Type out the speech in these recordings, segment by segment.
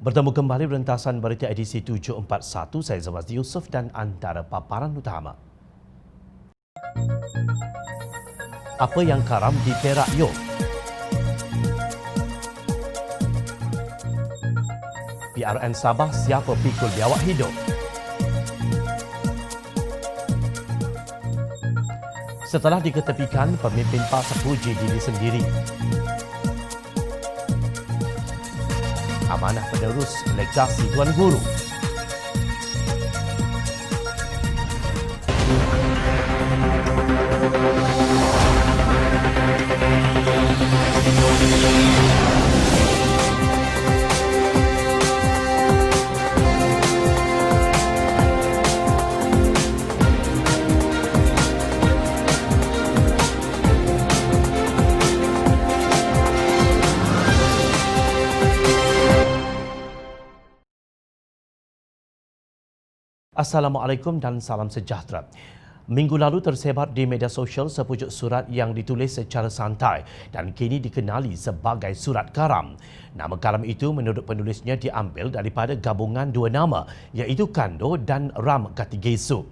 Bertemu kembali rentasan berita edisi 741, saya Zawazdi Yusof dan antara paparan utama. Apa yang karam di Perak Yo? PRN Sabah siapa pikul biawak hidup? Setelah diketepikan, pemimpin PAS puji diri sendiri. Amanah penerus legasi Tuan Guru. Assalamualaikum dan salam sejahtera. Minggu lalu tersebar di media sosial sepucuk surat yang ditulis secara santai dan kini dikenali sebagai surat karam. Nama karam itu menurut penulisnya diambil daripada gabungan dua nama iaitu Kando dan Ram Katigesu.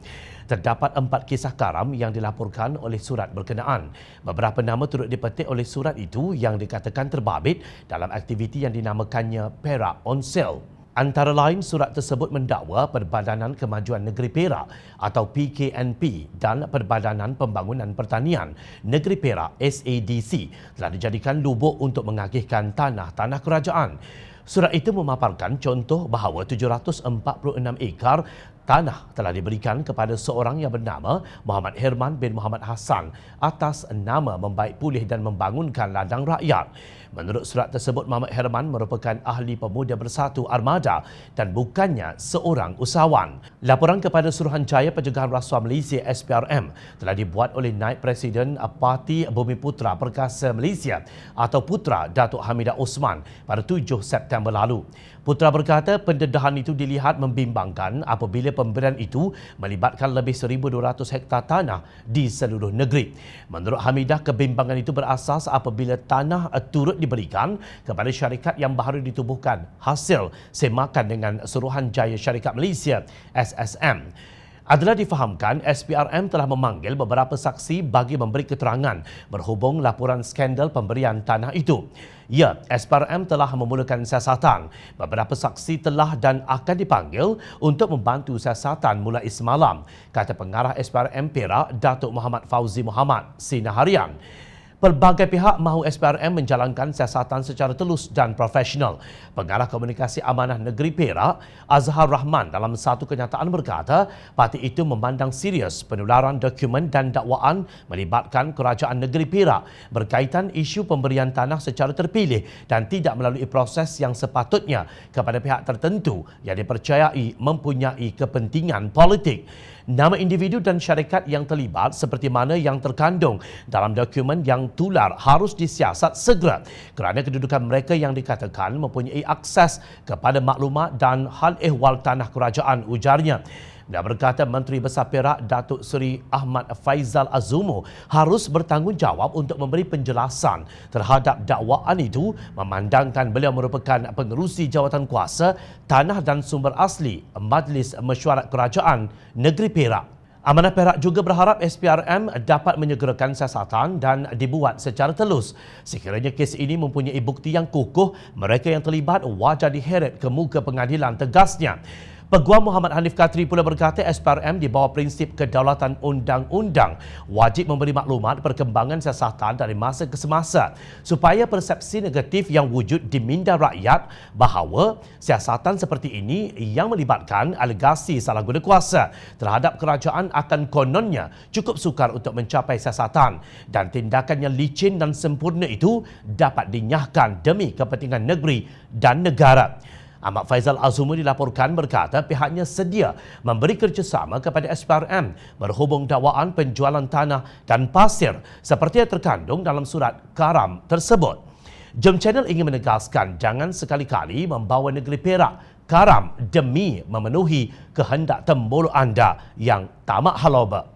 Terdapat 4 kisah karam yang dilaporkan oleh surat berkenaan. Beberapa nama turut dipetik oleh surat itu yang dikatakan terbabit dalam aktiviti yang dinamakannya Perak On Sale. Antara lain, surat tersebut mendakwa Perbadanan Kemajuan Negeri Perak atau PKNP dan Perbadanan Pembangunan Pertanian Negeri Perak SADC telah dijadikan lubuk untuk mengagihkan tanah-tanah kerajaan. Surat itu memaparkan contoh bahawa 746 ekar tanah telah diberikan kepada seorang yang bernama Muhammad Herman bin Muhammad Hassan atas nama membaik pulih dan membangunkan ladang rakyat. Menurut surat tersebut, Muhammad Herman merupakan ahli Pemuda Bersatu Armada dan bukannya seorang usahawan. Laporan kepada Suruhanjaya Pencegahan Rasuah Malaysia SPRM telah dibuat oleh Naib Presiden Parti Bumiputra Perkasa Malaysia atau Putra Datuk Hamidah Osman pada 7 September lalu. Putra berkata pendedahan itu dilihat membimbangkan apabila pemberian itu melibatkan lebih 1,200 hektar tanah di seluruh negeri. Menurut Hamidah, kebimbangan itu berasas apabila tanah turut diberikan kepada syarikat yang baru ditubuhkan hasil semakan dengan Suruhanjaya Syarikat Malaysia SSM. Adalah difahamkan SPRM telah memanggil beberapa saksi bagi memberi keterangan berhubung laporan skandal pemberian tanah itu. Ya, SPRM telah memulakan siasatan. Beberapa saksi telah dan akan dipanggil untuk membantu siasatan mulai semalam, kata pengarah SPRM Perak Datuk Muhammad Fauzi Muhammad Sinaharian. Pelbagai pihak mahu SPRM menjalankan siasatan secara telus dan profesional. Pengarah Komunikasi Amanah Negeri Perak, Azhar Rahman, dalam satu kenyataan berkata, parti itu memandang serius penularan dokumen dan dakwaan melibatkan Kerajaan Negeri Perak berkaitan isu pemberian tanah secara terpilih dan tidak melalui proses yang sepatutnya kepada pihak tertentu yang dipercayai mempunyai kepentingan politik. Nama individu dan syarikat yang terlibat seperti mana yang terkandung dalam dokumen yang tular harus disiasat segera kerana kedudukan mereka yang dikatakan mempunyai akses kepada maklumat dan hal ehwal tanah kerajaan, ujarnya. Dia berkata Menteri Besar Perak Datuk Seri Ahmad Faizal Azumu harus bertanggungjawab untuk memberi penjelasan terhadap dakwaan itu memandangkan beliau merupakan pengerusi jawatan kuasa tanah dan sumber asli Majlis Mesyuarat Kerajaan Negeri Perak. Amanah Perak juga berharap SPRM dapat menyegerakan siasatan dan dibuat secara telus. Sekiranya kes ini mempunyai bukti yang kukuh, mereka yang terlibat wajar diheret ke muka pengadilan, tegasnya. Peguam Muhammad Hanif Katri pula berkata SPRM di bawah prinsip kedaulatan undang-undang wajib memberi maklumat perkembangan siasatan dari masa ke semasa supaya persepsi negatif yang wujud di minda rakyat bahawa siasatan seperti ini yang melibatkan alegasi salah guna kuasa terhadap kerajaan akan kononnya cukup sukar untuk mencapai siasatan dan tindakan yang licin dan sempurna itu dapat dinyahkan demi kepentingan negeri dan negara. Ahmad Faizal Azumu dilaporkan berkata pihaknya sedia memberi kerjasama kepada SPRM berhubung dakwaan penjualan tanah dan pasir seperti yang terkandung dalam surat karam tersebut. Jom Channel ingin menegaskan jangan sekali-kali membawa negeri Perak karam demi memenuhi kehendak tembul anda yang tamak haloba.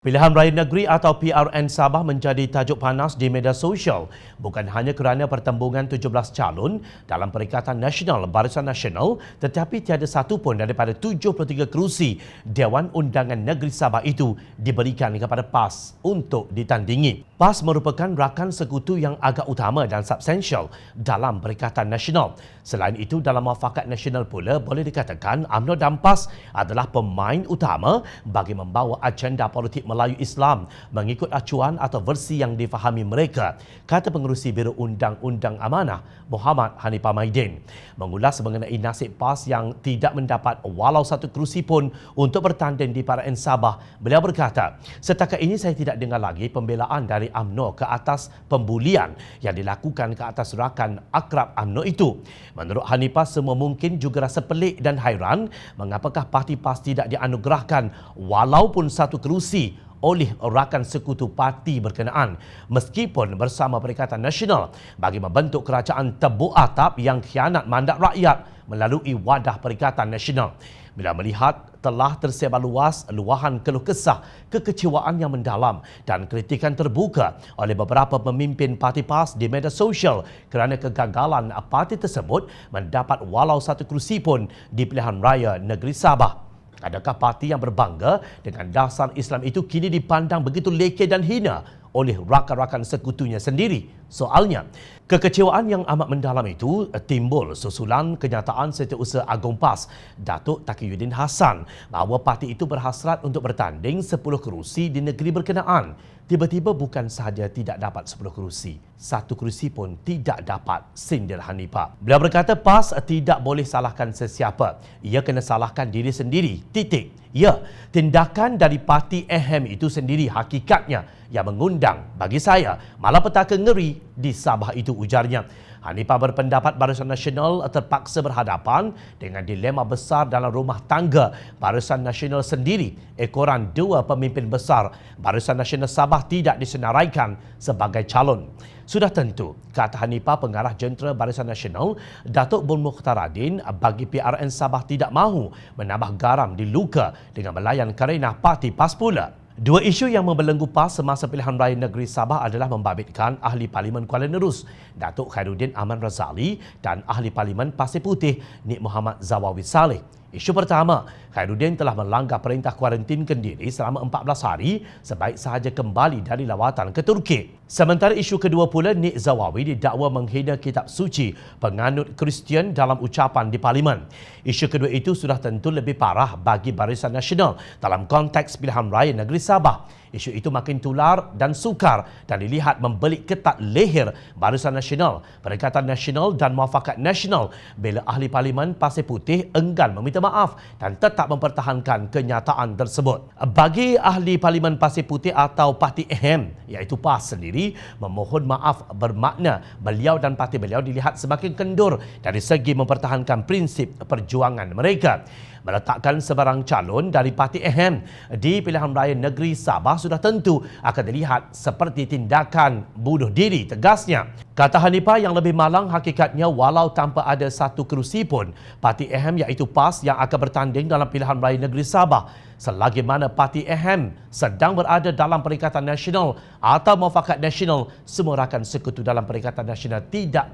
Pilihan Raya Negeri atau PRN Sabah menjadi tajuk panas di media sosial bukan hanya kerana pertembungan 17 calon dalam Perikatan Nasional Barisan Nasional tetapi tiada satu pun daripada 73 kerusi Dewan Undangan Negeri Sabah itu diberikan kepada PAS untuk ditandingi. PAS merupakan rakan sekutu yang agak utama dan substansial dalam Perikatan Nasional. Selain itu, dalam Muafakat Nasional pula boleh dikatakan UMNO dan PAS adalah pemain utama bagi membawa agenda politik Melayu Islam mengikut acuan atau versi yang difahami mereka, kata Pengerusi Biro Undang-Undang Amanah Muhammad Hanifah Maidin. Mengulas mengenai nasib PAS yang tidak mendapat walau satu kerusi pun untuk bertanding di PRN Sabah, beliau berkata, setakat ini saya tidak dengar lagi pembelaan dari UMNO ke atas pembulian yang dilakukan ke atas rakan akrab UMNO itu. Menurut Hanifah, semua mungkin juga rasa pelik dan hairan mengapakah parti PAS tidak dianugerahkan walaupun satu kerusi oleh rakan sekutu parti berkenaan meskipun bersama Perikatan Nasional bagi membentuk kerajaan tebuk atap yang khianat mandat rakyat melalui wadah Perikatan Nasional. Bila melihat telah tersebar luas luahan keluh kesah, kekecewaan yang mendalam dan kritikan terbuka oleh beberapa pemimpin parti PAS di media sosial kerana kegagalan parti tersebut mendapat walau satu kerusi pun di pilihan raya negeri Sabah. Adakah parti yang berbangga dengan dasar Islam itu kini dipandang begitu lekeh dan hina oleh rakan-rakan sekutunya sendiri? Soalnya, kekecewaan yang amat mendalam itu timbul susulan kenyataan Setiausaha Agung PAS, Datuk Taqiyuddin Hassan, bahawa parti itu berhasrat untuk bertanding 10 kerusi di negeri berkenaan. Tiba-tiba bukan sahaja tidak dapat 10 kerusi, satu kerusi pun tidak dapat, sindir Hanifah. Beliau berkata PAS tidak boleh salahkan sesiapa. Ia kena salahkan diri sendiri. Titik. Ya, tindakan dari parti AHM itu sendiri hakikatnya yang mengundang bagi saya malapetaka ngeri di Sabah itu, ujarnya. Hanifah berpendapat Barisan Nasional terpaksa berhadapan dengan dilema besar dalam rumah tangga Barisan Nasional sendiri. Ekoran dua pemimpin besar Barisan Nasional Sabah tidak disenaraikan sebagai calon. Sudah tentu, kata Hanifah, pengarah jentera Barisan Nasional Datuk Bun Mukhtaradin, bagi PRN Sabah tidak mahu menambah garam di luka dengan melayan kerana parti PAS pula. Dua isu yang membelenggu PAS semasa pilihan raya negeri Sabah adalah membabitkan Ahli Parlimen Kuala Nerus, Datuk Khairuddin Aman Razali, dan Ahli Parlimen Pasir Putih, Nik Muhammad Zawawi Saleh. Isu pertama, Khairuddin telah melanggar perintah kuarantin kendiri selama 14 hari sebaik sahaja kembali dari lawatan ke Turki. Sementara isu kedua pula, Nik Zawawi didakwa menghina kitab suci penganut Kristian dalam ucapan di Parlimen. Isu kedua itu sudah tentu lebih parah bagi Barisan Nasional dalam konteks pilihan raya negeri Sabah. Isu itu makin tular dan sukar dan dilihat membelit ketat leher Barisan Nasional, Perikatan Nasional dan Muafakat Nasional bila Ahli Parlimen Pasir Putih enggan meminta maaf dan tetap mempertahankan kenyataan tersebut. Bagi Ahli Parlimen Pasir Putih atau Parti AHM, iaitu PAS sendiri, memohon maaf bermakna beliau dan parti beliau dilihat semakin kendur dari segi mempertahankan prinsip perjuangan mereka. Meletakkan sebarang calon dari Parti AHM di pilihan raya negeri Sabah sudah tentu akan dilihat seperti tindakan bunuh diri, tegasnya. Kata Hanifah, yang lebih malang hakikatnya walau tanpa ada satu kerusi pun, Parti AHM iaitu PAS yang akan bertanding dalam pilihan raya negeri Sabah, selagi mana Parti AHM sedang berada dalam Perikatan Nasional atau Muafakat Nasional, semua rakan sekutu dalam Perikatan Nasional tidak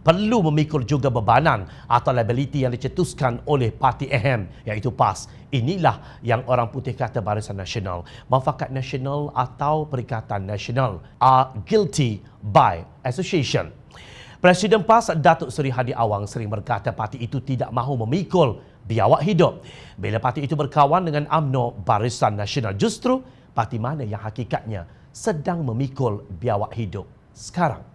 perlu memikul juga bebanan atau liability yang dicetuskan oleh Parti AHM iaitu PAS. Inilah yang orang putih kata Barisan Nasional, Muafakat Nasional atau Perikatan Nasional are guilty by association. Presiden PAS Datuk Seri Hadi Awang sering berkata parti itu tidak mahu memikul biawak hidup. Bila parti itu berkawan dengan UMNO Barisan Nasional, justru parti mana yang hakikatnya sedang memikul biawak hidup sekarang?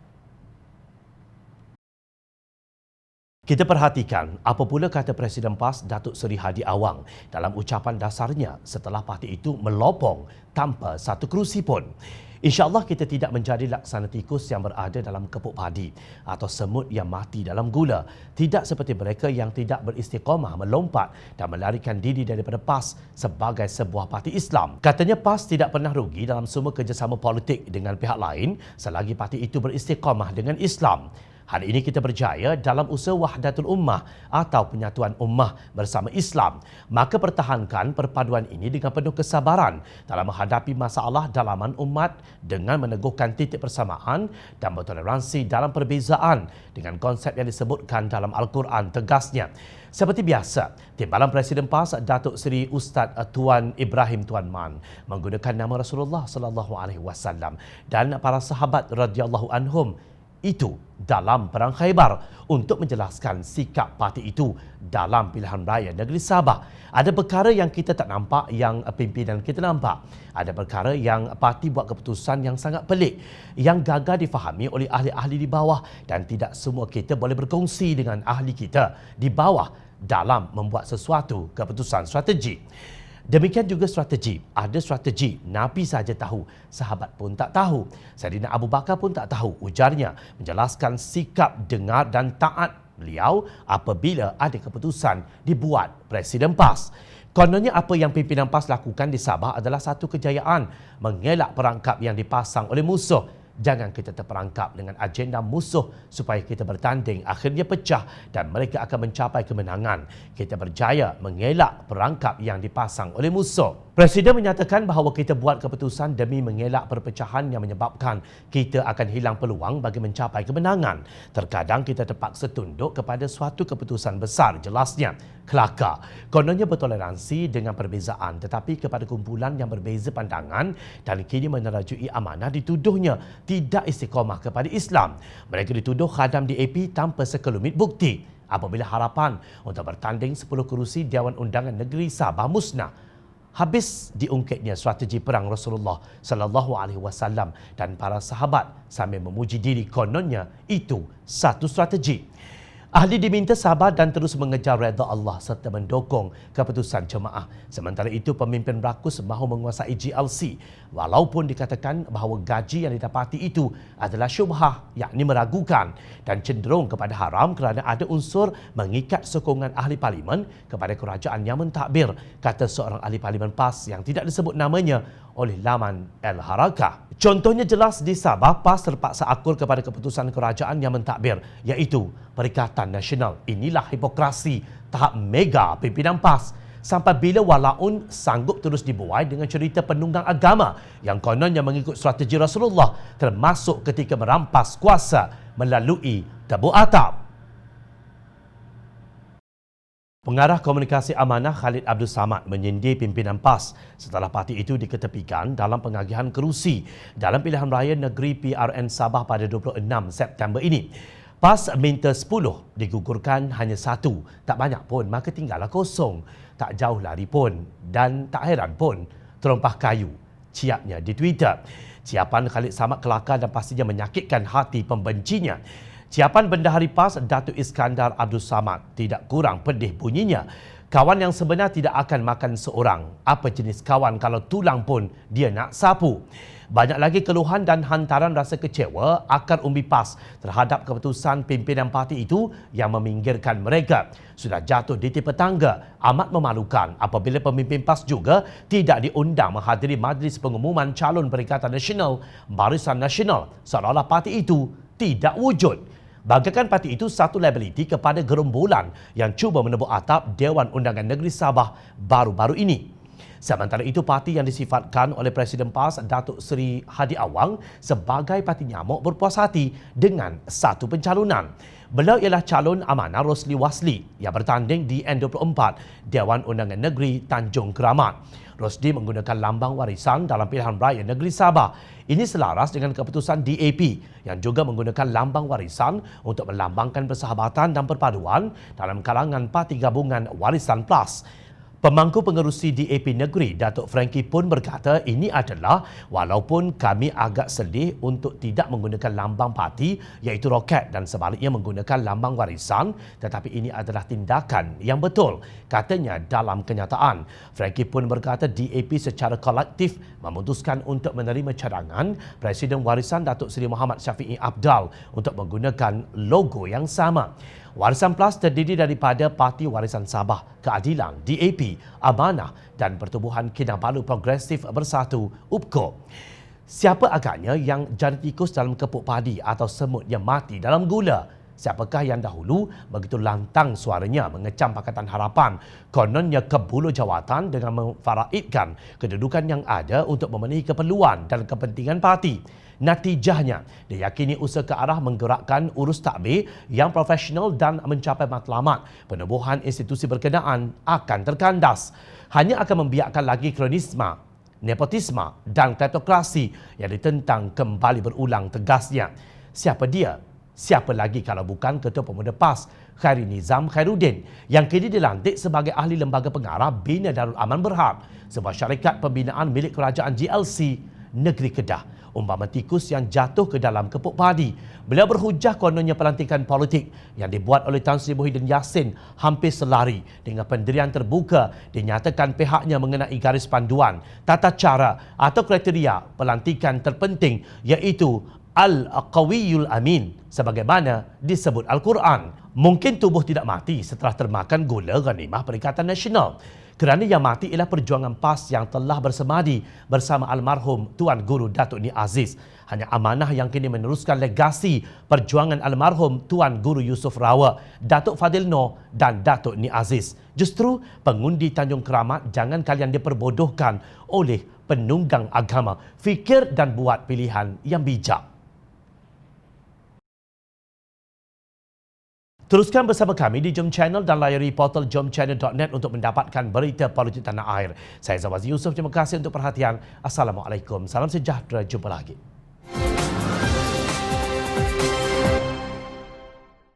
Kita perhatikan apa pula kata Presiden PAS Datuk Seri Hadi Awang dalam ucapan dasarnya setelah parti itu melopong tanpa satu kerusi pun. InsyaAllah kita tidak menjadi laksana tikus yang berada dalam kepuk padi atau semut yang mati dalam gula. Tidak seperti mereka yang tidak beristiqamah melompat dan melarikan diri daripada PAS sebagai sebuah parti Islam. Katanya PAS tidak pernah rugi dalam semua kerjasama politik dengan pihak lain selagi parti itu beristiqamah dengan Islam. Hari ini kita berjaya dalam usaha wahdatul ummah atau penyatuan ummah bersama Islam. Maka pertahankan perpaduan ini dengan penuh kesabaran dalam menghadapi masalah dalaman umat dengan meneguhkan titik persamaan dan bertoleransi dalam perbezaan dengan konsep yang disebutkan dalam Al-Quran tegasnya. Seperti biasa, Timbalan Presiden PAS Datuk Seri Ustaz Tuan Ibrahim Tuan Man menggunakan nama Rasulullah sallallahu alaihi wasallam dan para sahabat radhiyallahu anhum itu dalam Perang Khaybar untuk menjelaskan sikap parti itu dalam pilihan raya negeri Sabah. Ada perkara yang kita tak nampak yang pimpinan kita nampak. Ada perkara yang parti buat keputusan yang sangat pelik, yang gagal difahami oleh ahli-ahli di bawah dan tidak semua kita boleh berkongsi dengan ahli kita di bawah dalam membuat sesuatu keputusan strategi. Demikian juga strategi. Ada strategi, Nabi saja tahu, sahabat pun tak tahu. Saidina Abu Bakar pun tak tahu, ujarnya menjelaskan sikap dengar dan taat beliau apabila ada keputusan dibuat Presiden PAS. Kononnya apa yang pimpinan PAS lakukan di Sabah adalah satu kejayaan, mengelak perangkap yang dipasang oleh musuh. Jangan kita terperangkap dengan agenda musuh supaya kita bertanding, akhirnya pecah dan mereka akan mencapai kemenangan. Kita berjaya mengelak perangkap yang dipasang oleh musuh. Presiden menyatakan bahawa kita buat keputusan demi mengelak perpecahan yang menyebabkan kita akan hilang peluang bagi mencapai kemenangan. Terkadang kita terpaksa tunduk kepada suatu keputusan besar, jelasnya. Kelakar. Kononnya bertoleransi dengan perbezaan tetapi kepada kumpulan yang berbeza pandangan dan kini menerajui amanah dituduhnya tidak istiqamah kepada Islam. Mereka dituduh khadam DAP tanpa sekelumit bukti. Apabila harapan untuk bertanding 10 kerusi Dewan Undangan Negeri Sabah musnah, habis diungkitnya strategi perang Rasulullah sallallahu alaihi wasallam dan para sahabat sambil memuji diri kononnya itu satu strategi. Ahli diminta sabar dan terus mengejar redha Allah serta mendukung keputusan jemaah. Sementara itu, pemimpin beraukus mahu menguasai GLC walaupun dikatakan bahawa gaji yang didapati itu adalah syubhah, yakni meragukan dan cenderung kepada haram kerana ada unsur mengikat sokongan ahli parlimen kepada kerajaan yang mentadbir, kata seorang ahli parlimen PAS yang tidak disebut namanya oleh laman El Harakah. Contohnya jelas di Sabah, PAS terpaksa akur kepada keputusan kerajaan yang mentadbir, iaitu Perikatan Nasional. Inilah hipokrasi tahap mega pimpinan PAS. Sampai bila walaun sanggup terus dibuai dengan cerita penunggang agama yang kononnya mengikut strategi Rasulullah, termasuk ketika merampas kuasa melalui tabur atap. Pengarah Komunikasi Amanah Khalid Abdul Samad menyindir pimpinan PAS setelah parti itu diketepikan dalam pengagihan kerusi dalam pilihan raya negeri PRN Sabah pada 26 September ini. PAS minta 10, digugurkan hanya 1. Tak banyak pun, maka tinggallah kosong. Tak jauh lari pun dan tak heran pun terompah kayu, ciapnya di Twitter. Ciapan Khalid Samad kelakar dan pastinya menyakitkan hati pembencinya. Ciapan Bendahari PAS Datuk Iskandar Abdul Samad tidak kurang pedih bunyinya. Kawan yang sebenar tidak akan makan seorang. Apa jenis kawan kalau tulang pun dia nak sapu? Banyak lagi keluhan dan hantaran rasa kecewa akar umbi PAS terhadap keputusan pimpinan parti itu yang meminggirkan mereka. Sudah jatuh di tipe tangga, amat memalukan apabila pemimpin PAS juga tidak diundang menghadiri majlis pengumuman calon Perikatan Nasional, Barisan Nasional, seolah-olah parti itu tidak wujud. Bagaikan parti itu satu liability kepada gerombolan yang cuba menebuk atap Dewan Undangan Negeri Sabah baru-baru ini. Sementara itu, parti yang disifatkan oleh Presiden PAS Datuk Seri Hadi Awang sebagai parti nyamuk berpuas hati dengan satu pencalonan. Beliau ialah calon amanah Rosli Wasli yang bertanding di N24 Dewan Undangan Negeri Tanjung Keramat. Rosli menggunakan lambang warisan dalam pilihan raya negeri Sabah. Ini selaras dengan keputusan DAP yang juga menggunakan lambang warisan untuk melambangkan persahabatan dan perpaduan dalam kalangan parti gabungan Warisan Plus. Pemangku pengerusi DAP Negeri, Datuk Frankie pun berkata ini adalah walaupun kami agak sedih untuk tidak menggunakan lambang parti iaitu roket dan sebaliknya menggunakan lambang warisan, tetapi ini adalah tindakan yang betul, katanya dalam kenyataan. Frankie pun berkata DAP secara kolektif memutuskan untuk menerima cadangan Presiden Warisan Datuk Seri Muhammad Syafiee Apdal untuk menggunakan logo yang sama. Warisan Plus terdiri daripada Parti Warisan Sabah, Keadilan, DAP, Amanah dan Pertubuhan Kinabalu Progresif Bersatu, UPKO. Siapa agaknya yang jadi tikus dalam kepuk padi atau semut yang mati dalam gula? Siapakah yang dahulu begitu lantang suaranya mengecam Pakatan Harapan, kononnya kebulu jawatan dengan memfaraidkan kedudukan yang ada untuk memenuhi keperluan dan kepentingan parti. Natijahnya, diyakini usaha ke arah menggerakkan urus takbir yang profesional dan mencapai matlamat penubuhan institusi berkenaan akan terkandas. Hanya akan membiarkan lagi kronisme, nepotisme dan kleptokrasi yang ditentang kembali berulang, tegasnya. Siapa dia? Siapa lagi kalau bukan Ketua Pemuda PAS, Khairi Nizam Khairuddin, yang kini dilantik sebagai ahli lembaga pengarah Bina Darul Aman Berhad, sebuah syarikat pembinaan milik kerajaan GLC Negeri Kedah. Umpama tikus yang jatuh ke dalam kepuk padi. Beliau berhujah kononnya pelantikan politik yang dibuat oleh Tan Sri Muhyiddin Yassin hampir selari dengan pendirian terbuka dinyatakan pihaknya mengenai garis panduan, tata cara atau kriteria pelantikan terpenting iaitu Al-Qawiyul Amin sebagaimana disebut Al-Quran. Mungkin tubuh tidak mati setelah termakan gula ghanimah Perikatan Nasional. Kerana yang mati ialah perjuangan PAS yang telah bersemadi bersama almarhum Tuan Guru Datuk Ni Aziz. Hanya amanah yang kini meneruskan legasi perjuangan almarhum Tuan Guru Yusof Rawa, Datuk Fadil Noor dan Datuk Ni Aziz. Justru pengundi Tanjung Keramat jangan kalian diperbodohkan oleh penunggang agama. Fikir dan buat pilihan yang bijak. Teruskan bersama kami di Jom Channel dan layari portal jomchannel.net untuk mendapatkan berita politik tanah air. Saya Zawazi Yusof, terima kasih untuk perhatian. Assalamualaikum, salam sejahtera, jumpa lagi.